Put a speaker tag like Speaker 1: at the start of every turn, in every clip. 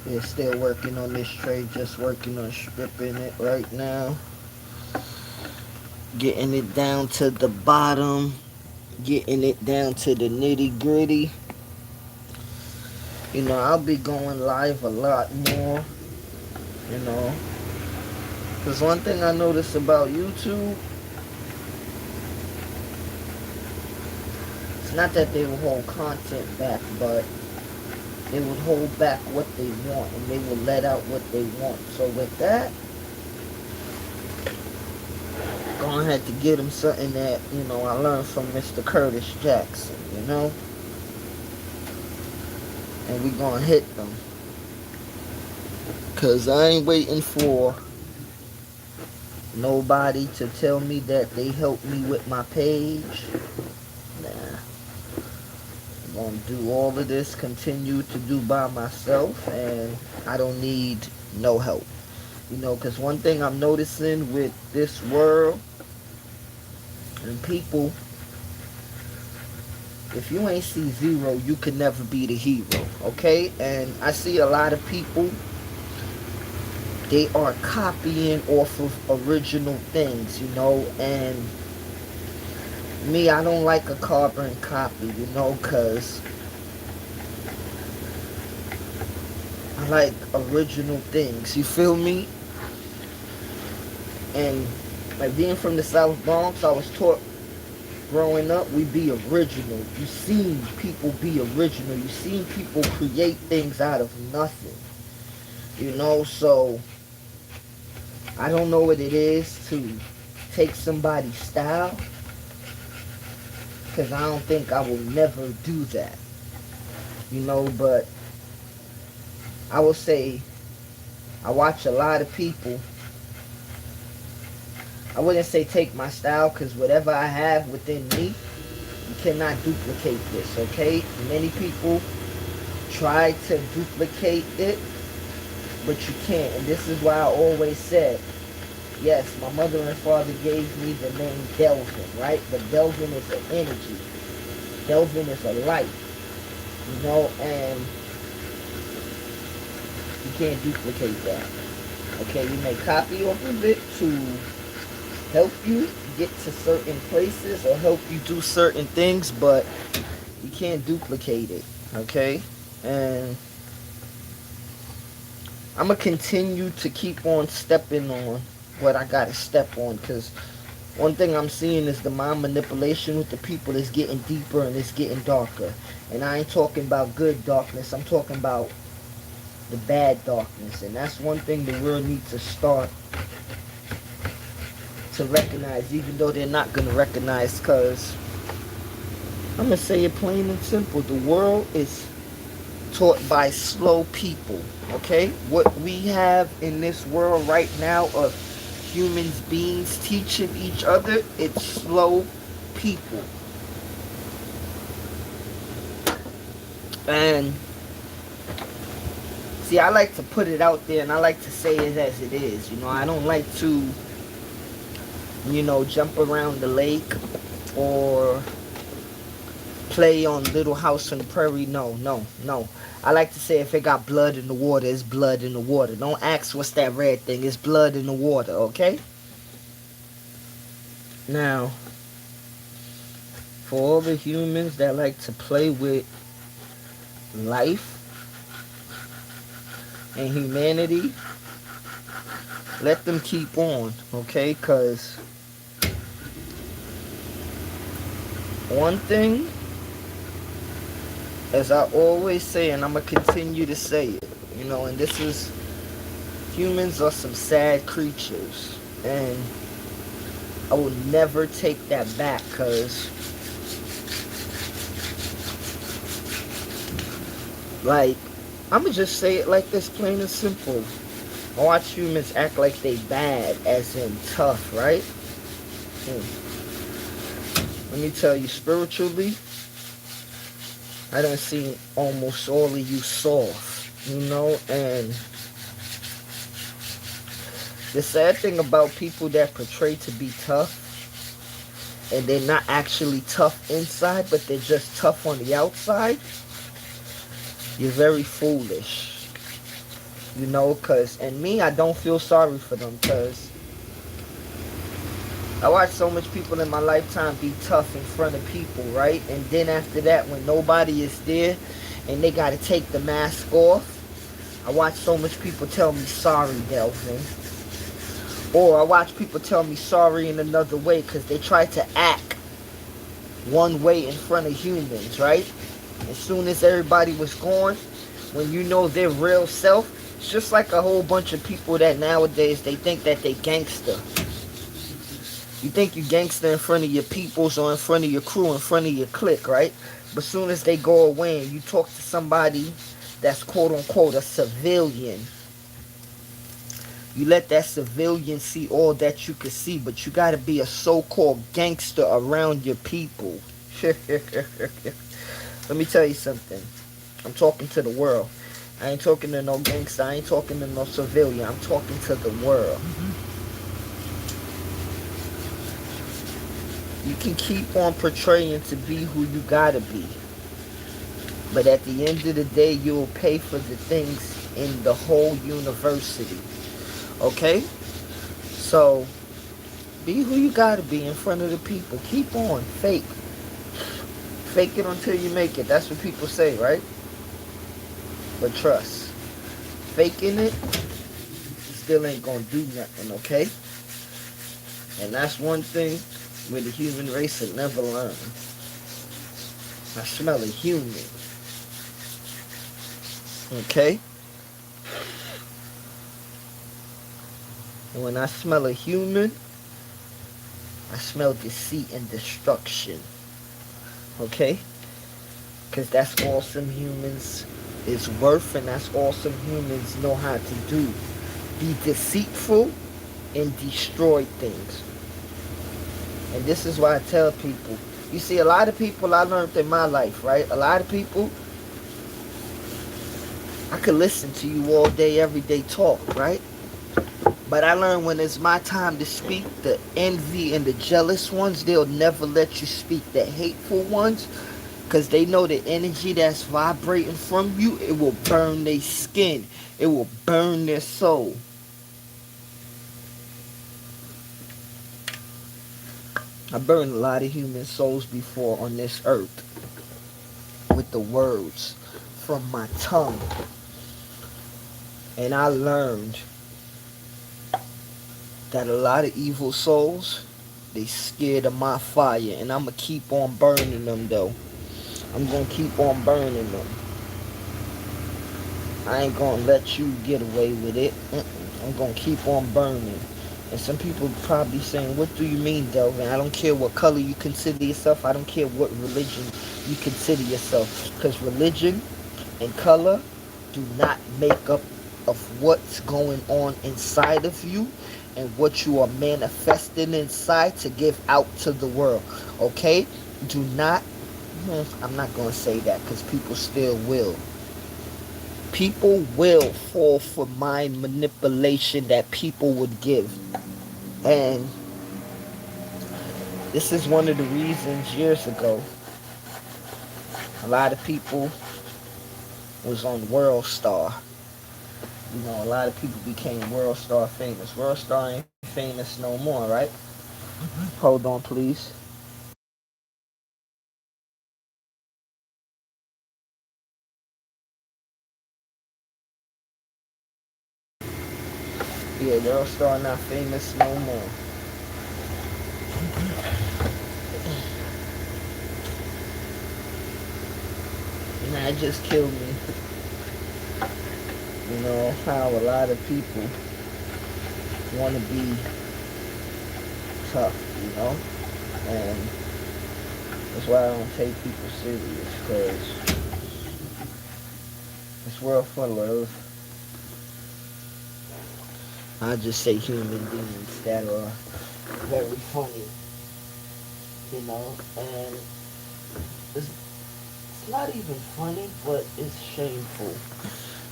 Speaker 1: They're still working on this tray, just working on stripping it right now. Getting it down to the bottom, getting it down to the nitty gritty. I'll be going live a lot more, you know. Because one thing I noticed about YouTube, it's not that they will hold content back, but they would hold back what they want and they will let out what they want. So with that, gonna have to get them something that, I learned from Mr. Curtis Jackson, and we gonna hit them. Cause I ain't waiting for nobody to tell me that they helped me with my page. Nah. I'm gonna do all of this, continue to do by myself, and I don't need no help. Because one thing I'm noticing with this world and people, if you ain't see zero, you can never be the hero, okay? And I see a lot of people, they are copying off of original things, and me, I don't like a carbon copy, because I like original things, you feel me? And like being from the South Bronx, I was taught growing up, we be original. You seen people be original. You seen people create things out of nothing. So I don't know what it is to take somebody's style, because I don't think I will never do that. But I will say I watch a lot of people. I wouldn't say take my style, because whatever I have within me, you cannot duplicate this, okay? Many people try to duplicate it, but you can't. And this is why I always said, yes, my mother and father gave me the name Delvin, right? But Delvin is an energy. Delvin is a light, and you can't duplicate that. Okay, you may copy off of it to help you get to certain places or help you do certain things, but you can't duplicate it, okay? And I'm going to continue to keep on stepping on what I got to step on, because one thing I'm seeing is the mind manipulation with the people is getting deeper and it's getting darker. And I ain't talking about good darkness, I'm talking about the bad darkness. And that's one thing the world needs to start to recognize, even though they're not going to recognize, because I'm going to say it plain and simple. The world is taught by slow people, okay? What we have in this world right now of human beings teaching each other, it's slow people. And see, I like to put it out there and I like to say it as it is. I don't like to jump around the lake or play on Little House on the Prairie. No. I like to say if it got blood in the water, it's blood in the water. Don't ask what's that red thing. It's blood in the water, okay? Now, for all the humans that like to play with life and humanity, let them keep on, okay? Because one thing, as I always say, and I'm going to continue to say it, and this is, humans are some sad creatures, and I will never take that back, because, like, I'm going to just say it like this, plain and simple. I watch humans act like they bad, as in tough, right? Let me tell you, spiritually, I done seen almost all of you soft, and the sad thing about people that portray to be tough, and they're not actually tough inside, but they're just tough on the outside, you're very foolish. You know, cause and me, I don't feel sorry for them, cause I watched so much people in my lifetime be tough in front of people, right? And then after that, when nobody is there and they got to take the mask off, I watch so much people tell me sorry, Delvin. Or I watch people tell me sorry in another way because they try to act one way in front of humans, right? As soon as everybody was gone, when you know their real self, it's just like a whole bunch of people that nowadays they think that they gangster. You think you gangster in front of your peoples or in front of your crew, in front of your clique, right? But soon as they go away and you talk to somebody that's quote unquote a civilian, you let that civilian see all that you can see, but you gotta be a so-called gangster around your people. Let me tell you something. I'm talking to the world. I ain't talking to no gangster. I ain't talking to no civilian. I'm talking to the world. You can keep on portraying to be who you gotta be. But at the end of the day, you'll pay for the things in the whole university. Okay? So, be who you gotta be in front of the people. Keep on. Fake. Fake it until you make it. That's what people say, right? But trust. Faking it still ain't gonna do nothing, okay? And that's one thing where the human race will never learn. I smell a human. Okay? And when I smell a human, I smell deceit and destruction. Okay? Because that's all some humans is worth, and that's all some humans know how to do. Be deceitful and destroy things. And this is why I tell people. You see, a lot of people I learned in my life, right? A lot of people, I could listen to you all day, every day talk, right? But I learned when it's my time to speak, the envy and the jealous ones, they'll never let you speak. The hateful ones, because they know the energy that's vibrating from you, it will burn their skin. It will burn their soul. I burned a lot of human souls before on this earth with the words from my tongue. And I learned that a lot of evil souls, they scared of my fire. And I'm going to keep on burning them, though. I'm going to keep on burning them. I ain't going to let you get away with it. I'm going to keep on burning. And some people probably saying, what do you mean, Delvin? I don't care what color you consider yourself. I don't care what religion you consider yourself. Because religion and color do not make up of what's going on inside of you and what you are manifesting inside to give out to the world. Okay? Do not, I'm not going to say that because people still will. People will fall for mind manipulation that people would give. And this is one of the reasons years ago a lot of people was on World Star. You know, a lot of people became World Star famous. World Star ain't famous no more, right? Hold on, please. Yeah, World Star not famous no more. And that just killed me. You know, how a lot of people want to be tough, you know? And that's why I don't take people serious, because this world full of, I just say human beings that are very funny, you know? And it's not even funny, but it's shameful,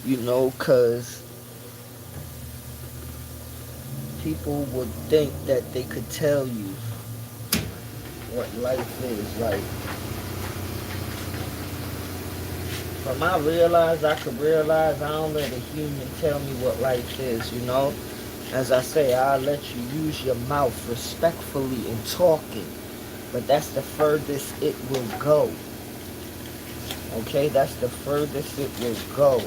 Speaker 1: you know, because people would think that they could tell you what life is like. From I could realize, I don't let a human tell me what life is, you know? As I say, I'll let you use your mouth respectfully in talking, but that's the furthest it will go. Okay, that's the furthest it will go.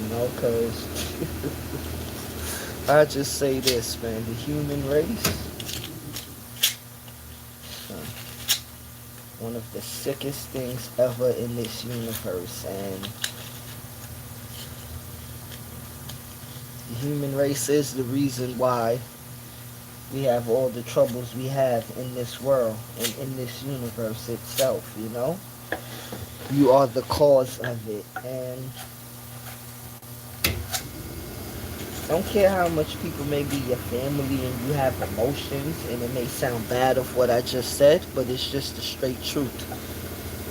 Speaker 1: You know, because I just say this, man, the human race, one of the sickest things ever in this universe, and the human race is the reason why we have all the troubles we have in this world and in this universe itself, you know? You are the cause of it, and I don't care how much people may be your family and you have emotions, and it may sound bad of what I just said, but it's just the straight truth.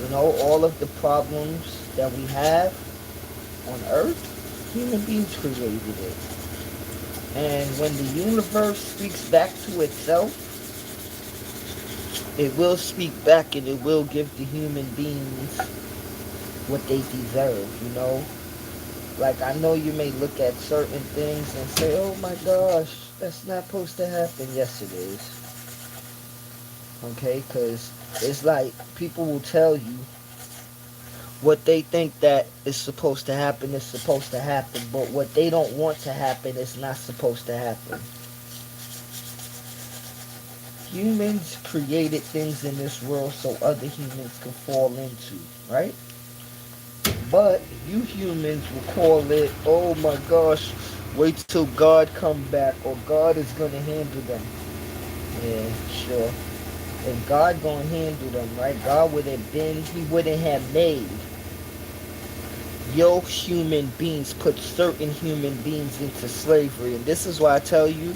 Speaker 1: You know, all of the problems that we have on Earth, human beings created it. And when the universe speaks back to itself, it will speak back and it will give the human beings what they deserve, you know? Like, I know you may look at certain things and say, oh my gosh, that's not supposed to happen. Yes, it is. Okay? Because it's like people will tell you what they think that is supposed to happen is supposed to happen, but what they don't want to happen is not supposed to happen. Humans created things in this world so other humans can fall into, right? But you humans will call it, oh my gosh, wait till God come back, or God is going to handle them. Yeah, sure. If God going to handle them, right? God would have been, he wouldn't have made your human beings, put certain human beings into slavery. And this is why I tell you,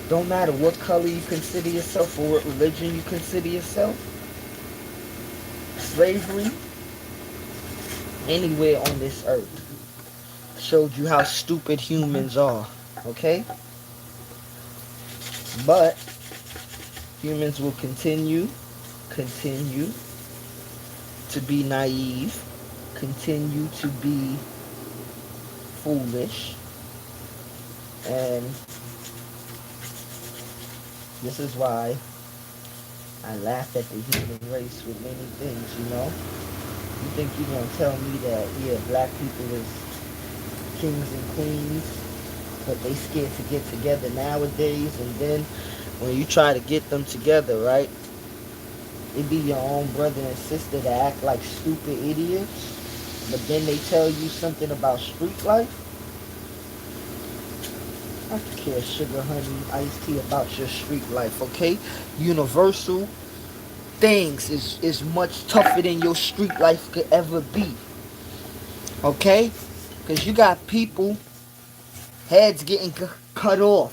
Speaker 1: don't matter what color you consider yourself or what religion you consider yourself, slavery anywhere on this earth showed you how stupid humans are, okay? But humans will continue to be naive, continue to be foolish, and this is why I laugh at the human race with many things, you know? You think you're going to tell me that, yeah, black people is kings and queens, but they scared to get together nowadays, and then when you try to get them together, right, it be your own brother and sister that act like stupid idiots, but then they tell you something about street life? I don't care, sugar, honey, iced tea about your street life, okay? Universal things is much tougher than your street life could ever be. Okay? Because you got people, heads getting cut off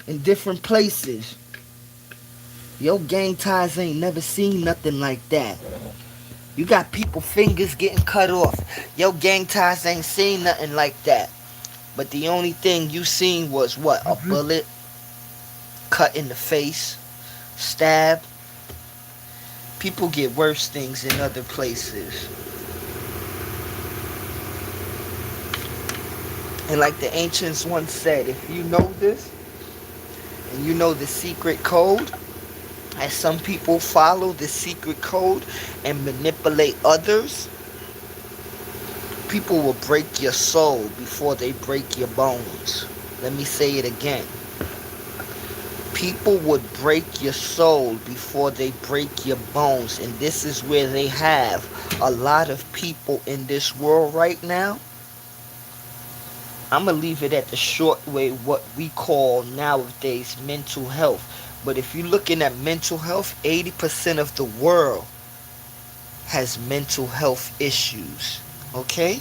Speaker 1: in different places. Your gang ties ain't never seen nothing like that. You got people fingers getting cut off. Your gang ties ain't seen nothing like that. But the only thing you seen was what? A bullet, cut in the face, stab. People get worse things in other places. And like the ancients once said, if you know this, and you know the secret code, as some people follow the secret code and manipulate others, people will break your soul before they break your bones. Let me say it again. People would break your soul before they break your bones. And this is where they have a lot of people in this world right now. I'm going to leave it at the short way, what we call nowadays mental health. But if you're looking at mental health, 80% of the world has mental health issues. Okay?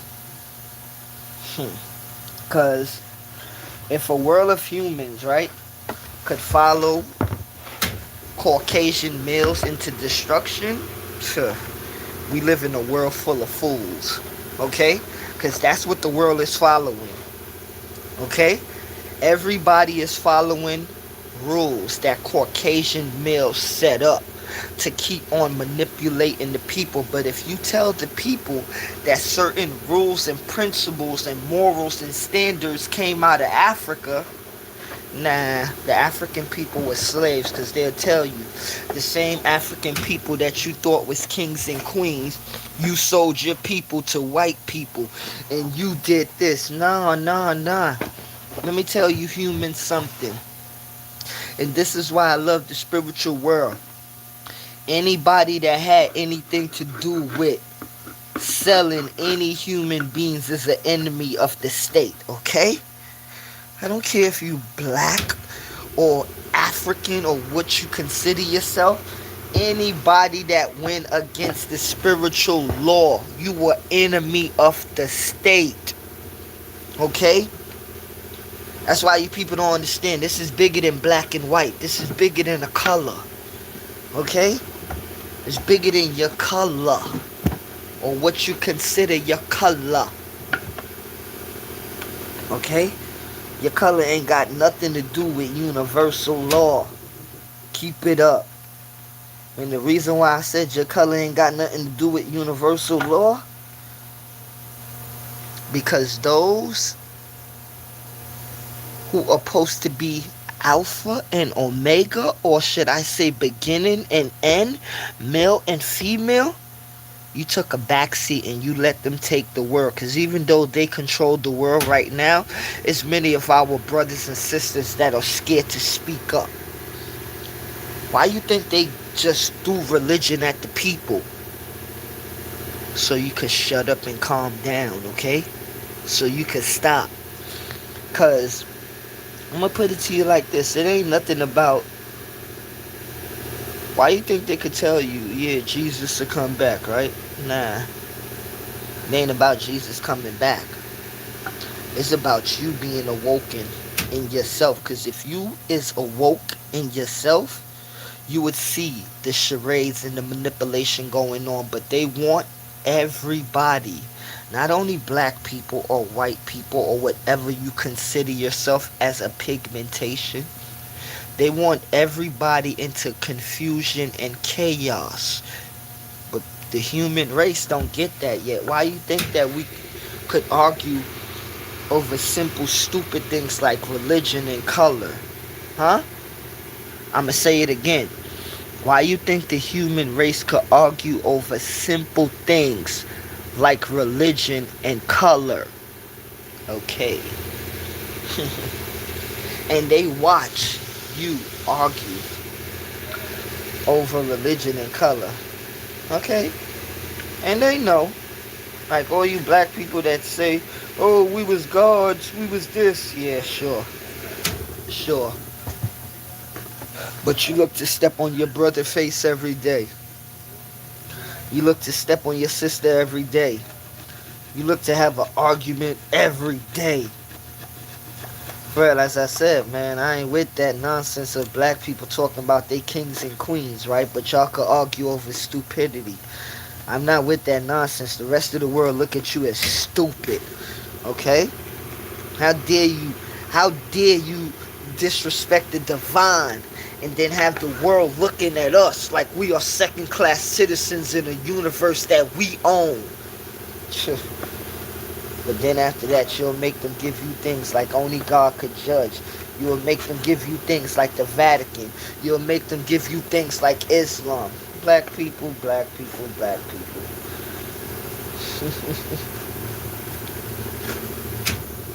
Speaker 1: Because if a world of humans, right, could follow Caucasian males into destruction, we live in a world full of fools. Okay? Because that's what the world is following. Okay? Everybody is following rules that Caucasian males set up. to keep on manipulating the people. But if you tell the people that certain rules and principles and morals and standards came out of Africa, nah, the African people were slaves, because they'll tell you the same African people that you thought was kings and queens, you sold your people to white people and you did this. Nah, nah, nah. Let me tell you, humans, something. And this is why I love the spiritual world. Anybody that had anything to do with selling any human beings is an enemy of the state, okay? I don't care if you black or African or what you consider yourself. Anybody that went against the spiritual law, you were enemy of the state. Okay? That's why you people don't understand. This is bigger than black and white. This is bigger than a color. Okay? It's bigger than your color. Or what you consider your color. Okay? Your color ain't got nothing to do with universal law. Keep it up. And the reason why I said your color ain't got nothing to do with universal law, because those who are supposed to be Alpha and Omega, or should I say beginning and end, male and female, you took a backseat and you let them take the world. Because even though they control the world right now, it's many of our brothers and sisters that are scared to speak up. Why you think they just threw religion at the people? So you could shut up and calm down, okay? So you could stop. Because I'm going to put it to you like this. It ain't nothing about... Why you think they could tell you, yeah, Jesus will come back, right? Nah. It ain't about Jesus coming back. It's about you being awoken in yourself. Because if you is awoke in yourself, you would see the charades and the manipulation going on. But they want everybody, not only black people or white people or whatever you consider yourself as a pigmentation, they want everybody into confusion and chaos. But the human race don't get that yet. Why you think that we could argue over simple stupid things like religion and color? Huh? I'ma say it again. Why you think the human race could argue over simple things like religion and color? Okay. And they watch you argue over religion and color. Okay? And they know. Like all you black people that say, oh, we was gods, we was this. Yeah, sure. Sure. But you look to step on your brother's face every day. You look to step on your sister every day. You look to have an argument every day. Well, as I said, man, I ain't with that nonsense of black people talking about they kings and queens, right? But y'all could argue over stupidity. I'm not with that nonsense. The rest of the world look at you as stupid. Okay? How dare you disrespect the divine and then have the world looking at us like we are second-class citizens in a universe that we own. But then after that, you'll make them give you things like only God could judge. You'll make them give you things like the Vatican. You'll make them give you things like Islam. Black people, black people, black people.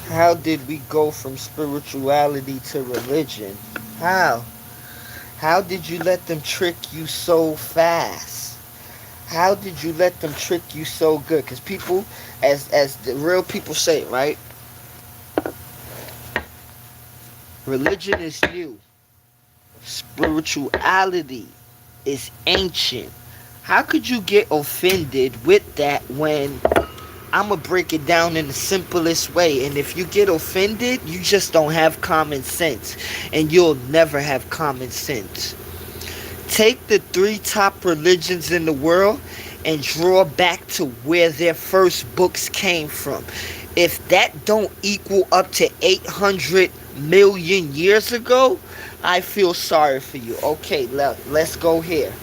Speaker 1: How did we go from spirituality to religion? How? How did you let them trick you so fast? How did you let them trick you so good? Because people, as the real people say, right? Religion is new. Spirituality is ancient. How could you get offended with that when I'm going to break it down in the simplest way? And if you get offended, you just don't have common sense. And you'll never have common sense. Take the 3 top religions in the world and draw back to where their first books came from. If that don't equal up to 800 million years ago, I feel sorry for you. Okay, let's go here.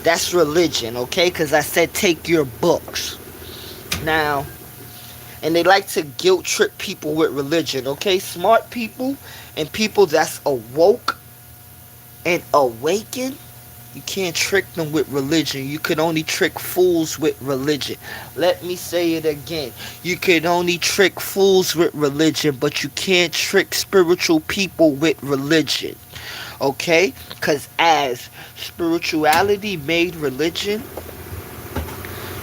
Speaker 1: That's religion, okay? Because I said take your books. Now, and they like to guilt trip people with religion, okay? Smart people and people that's awoke and awakened, you can't trick them with religion. You can only trick fools with religion. Let me say it again. You can only trick fools with religion, but you can't trick spiritual people with religion. Okay? Because as spirituality made religion,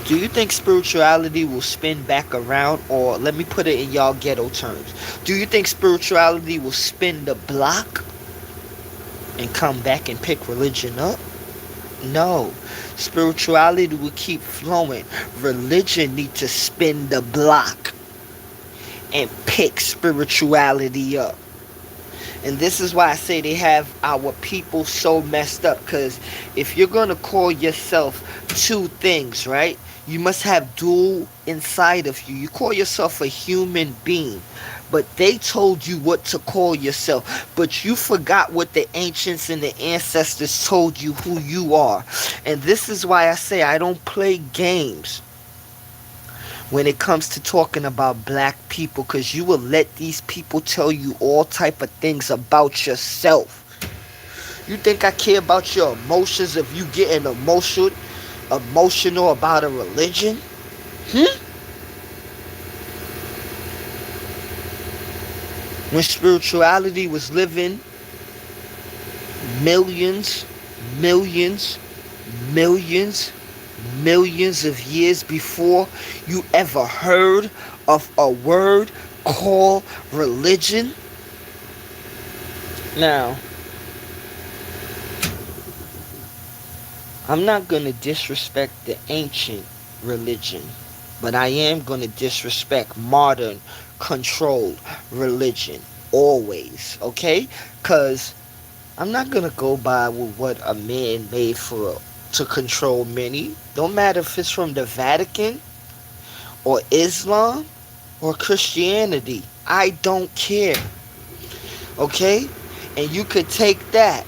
Speaker 1: do you think spirituality will spin back around? Or let me put it in y'all ghetto terms. Do you think spirituality will spin the block and come back and pick religion up? No. Spirituality will keep flowing. Religion needs to spin the block and pick spirituality up. And this is why I say they have our people so messed up. Because if you're going to call yourself two things, right? You must have dual inside of you. You call yourself a human being. But they told you what to call yourself. But you forgot what the ancients and the ancestors told you who you are. And this is why I say I don't play games when it comes to talking about black people, because you will let these people tell you all type of things about yourself. You think I care about your emotions if you getting emotional about a religion? When spirituality was living millions, millions, millions, millions of years before you ever heard of a word called religion. Now, I'm not going to disrespect the ancient religion, but I am going to disrespect modern controlled religion always, okay? Because I'm not going to go by with what a man made for to control many. Don't matter if it's from the Vatican or Islam or Christianity. I don't care. Okay? And you could take that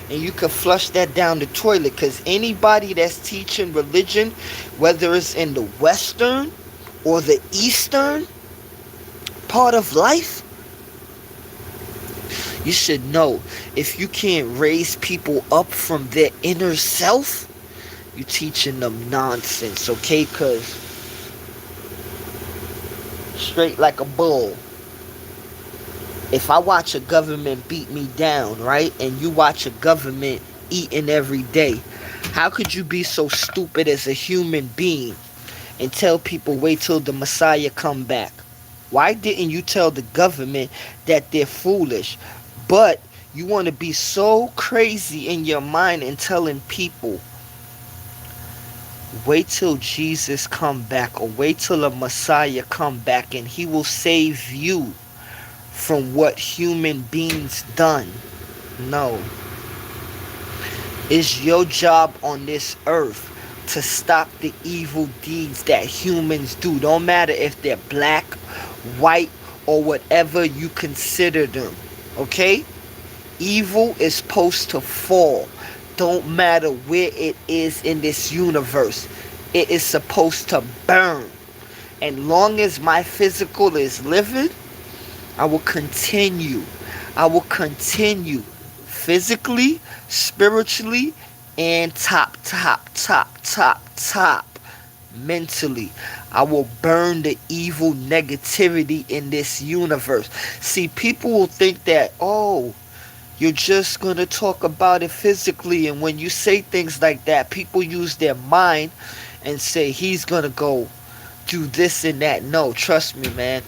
Speaker 1: and you could flush that down the toilet, because anybody that's teaching religion, whether it's in the Western or the Eastern part of life, you should know, if you can't raise people up from their inner self, you teaching them nonsense, okay? Because straight like a bull, if I watch a government beat me down, right, and you watch a government eating every day, how could you be so stupid as a human being and tell people wait till the Messiah come back? Why didn't you tell the government that they're foolish? But you want to be so crazy in your mind and telling people wait till Jesus come back, or wait till a Messiah come back and he will save you from what human beings done. No. It's your job on this earth to stop the evil deeds that humans do. Don't matter if they're black, white, or whatever you consider them. Okay? Evil is supposed to fall. Don't matter where it is in this universe. It is supposed to burn. And long as my physical is living, I will continue. I will continue physically, spiritually, and top, mentally. I will burn the evil negativity in this universe. See, people will think that, oh, you're just going to talk about it physically. And when you say things like that, people use their mind and say, he's going to go do this and that. No, trust me, man.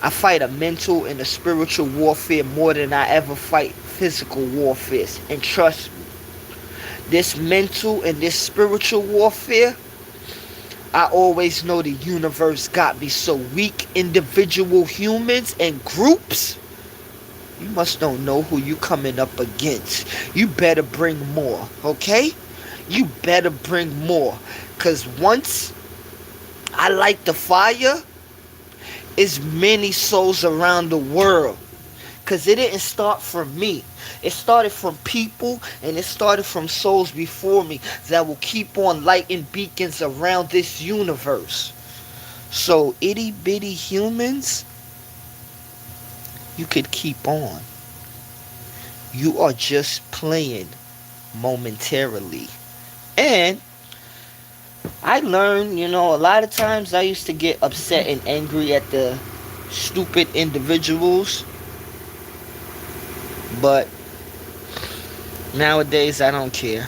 Speaker 1: I fight a mental and a spiritual warfare more than I ever fight physical warfare. And trust me, this mental and this spiritual warfare, I always know the universe got me so weak. Individual humans and groups, you must don't know who you coming up against. You better bring more, okay? You better bring more. Because once I light the fire, it's many souls around the world Because it didn't start from me. It started from people, and it started from souls before me that will keep on lighting beacons around this universe. So, itty bitty humans, you could keep on. You are just playing momentarily. And I learned, a lot of times I used to get upset and angry at the stupid individuals, but nowadays I don't care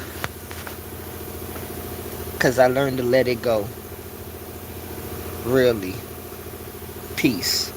Speaker 1: because I learned to let it go. Really. Peace.